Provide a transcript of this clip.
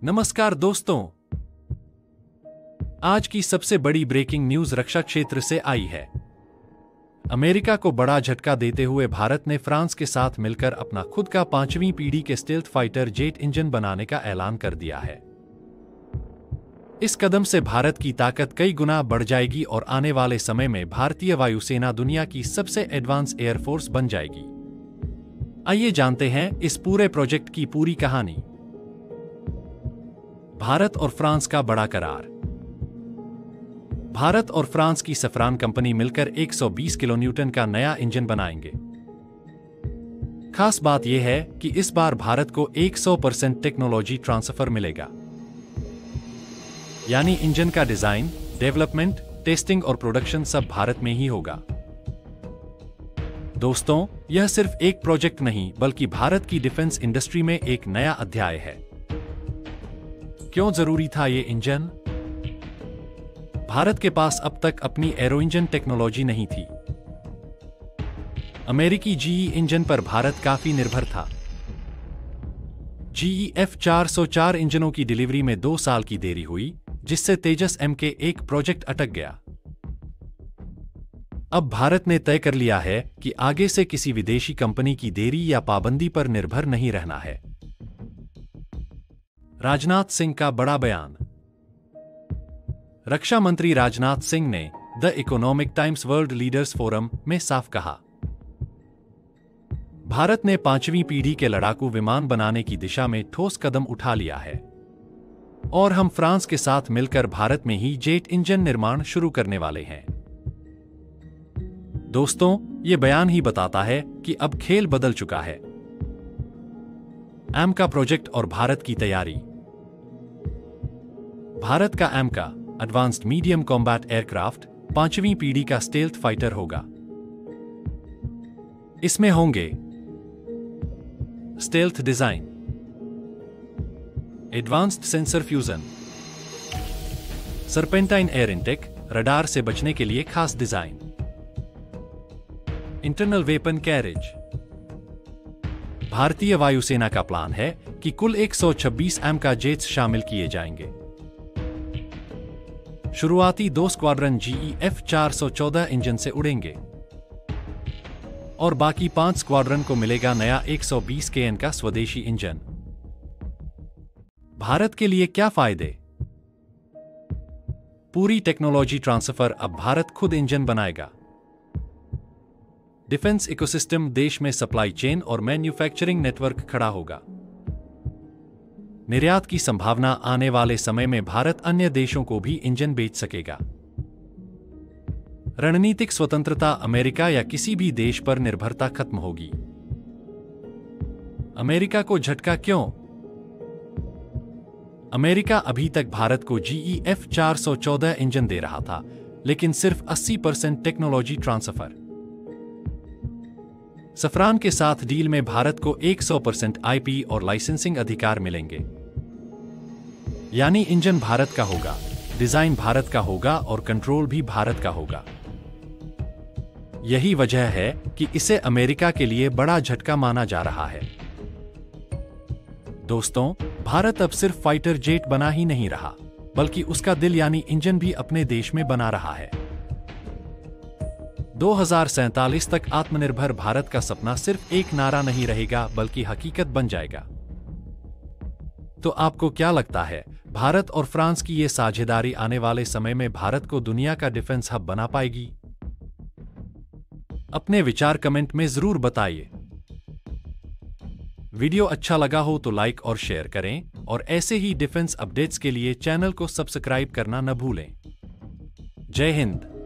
नमस्कार दोस्तों, आज की सबसे बड़ी ब्रेकिंग न्यूज रक्षा क्षेत्र से आई है। अमेरिका को बड़ा झटका देते हुए भारत ने फ्रांस के साथ मिलकर अपना खुद का 5वीं पीढ़ी के स्टेल्थ फाइटर जेट इंजन बनाने का ऐलान कर दिया है। इस कदम से भारत की ताकत कई गुना बढ़ जाएगी और आने वाले समय में भारतीय वायुसेना दुनिया की सबसे एडवांस एयरफोर्स बन जाएगी। आइए जानते हैं इस पूरे प्रोजेक्ट की पूरी कहानी। भारत और फ्रांस का बड़ा करार। भारत और फ्रांस की सफरान कंपनी मिलकर 120 किलोन्यूटन का नया इंजन बनाएंगे। खास बात यह है कि इस बार भारत को 100% टेक्नोलॉजी ट्रांसफर मिलेगा, यानी इंजन का डिजाइन, डेवलपमेंट, टेस्टिंग और प्रोडक्शन सब भारत में ही होगा। दोस्तों, यह सिर्फ एक प्रोजेक्ट नहीं बल्कि भारत की डिफेंस इंडस्ट्री में एक नया अध्याय है। क्यों जरूरी था ये इंजन? भारत के पास अब तक अपनी एरो इंजन टेक्नोलॉजी नहीं थी। अमेरिकी जीई इंजन पर भारत काफी निर्भर था। जीई F404 इंजनों की डिलीवरी में 2 साल की देरी हुई, जिससे तेजस MK1 प्रोजेक्ट अटक गया। अब भारत ने तय कर लिया है कि आगे से किसी विदेशी कंपनी की देरी या पाबंदी पर निर्भर नहीं रहना है। राजनाथ सिंह का बड़ा बयान। रक्षा मंत्री राजनाथ सिंह ने the economic times world leaders forum में साफ कहा, भारत ने 5वीं पीढ़ी के लड़ाकू विमान बनाने की दिशा में ठोस कदम उठा लिया है और हम फ्रांस के साथ मिलकर भारत में ही जेट इंजन निर्माण शुरू करने वाले हैं। दोस्तों, ये बयान ही बताता है कि अब खेल बदल चुका है। AMCA प्रोजेक्ट और भारत की तैयारी। भारत का AMCA advanced medium combat aircraft 5वीं पीढ़ी का स्टेल्थ फाइटर होगा। इसमें होंगे stealth design, advanced sensor fusion, serpentine air intake, radar से बचने के लिए खास डिजाइन, इंटरनल वेपन कैरेज। भारतीय वायुसेना का प्लान है कि कुल 126 AMCA जेट्स शामिल किए जाएंगे। शुरुआती 2 स्क्वाड्रन जीई F414 इंजन से उड़ेंगे और बाकी 5 स्क्वाड्रन को मिलेगा नया 120 kN का स्वदेशी इंजन। भारत के लिए क्या फायदे? पूरी टेक्नोलॉजी ट्रांसफर। अब भारत खुद इंजन बनाएगा। डिफेंस इकोसिस्टम, देश में सप्लाई चेन और मैन्युफैक्चरिंग नेटवर्क खड़ा होगा। निर्यात की संभावना। आने वाले समय में भारत अन्य देशों को भी इंजन बेच सकेगा। रणनीतिक स्वतंत्रता। अमेरिका या किसी भी देश पर निर्भरता खत्म होगी। अमेरिका को झटका क्यों? अमेरिका अभी तक भारत को जीई F414 इंजन दे रहा था, लेकिन सिर्फ 80% टेक्नोलॉजी ट्रांसफर। सफरान के साथ डील में भारत को 100% IP और लाइसेंसिंग अधिकार मिलेंगे, यानी इंजन भारत का होगा, डिजाइन भारत का होगा और कंट्रोल भी भारत का होगा। यही वजह है कि इसे अमेरिका के लिए बड़ा झटका माना जा रहा है। दोस्तों, भारत अब सिर्फ फाइटर जेट बना ही नहीं रहा, बल्कि उसका दिल यानी इंजन भी अपने देश में बना रहा है। 2047 तक आत्मनिर्भर भारत का सपना सिर्फ एक नारा नहीं रहेगा, बल्कि हकीकत बन जाएगा। तो आपको क्या लगता है, भारत और फ्रांस की ये साझेदारी आने वाले समय में भारत को दुनिया का डिफेंस हब बना पाएगी? अपने विचार कमेंट में जरूर बताइए। वीडियो अच्छा लगा हो तो लाइक और शेयर करें और ऐसे ही डिफेंस अपडेट्स के लिए चैनल को सब्सक्राइब करना न भूलें। जय हिंद।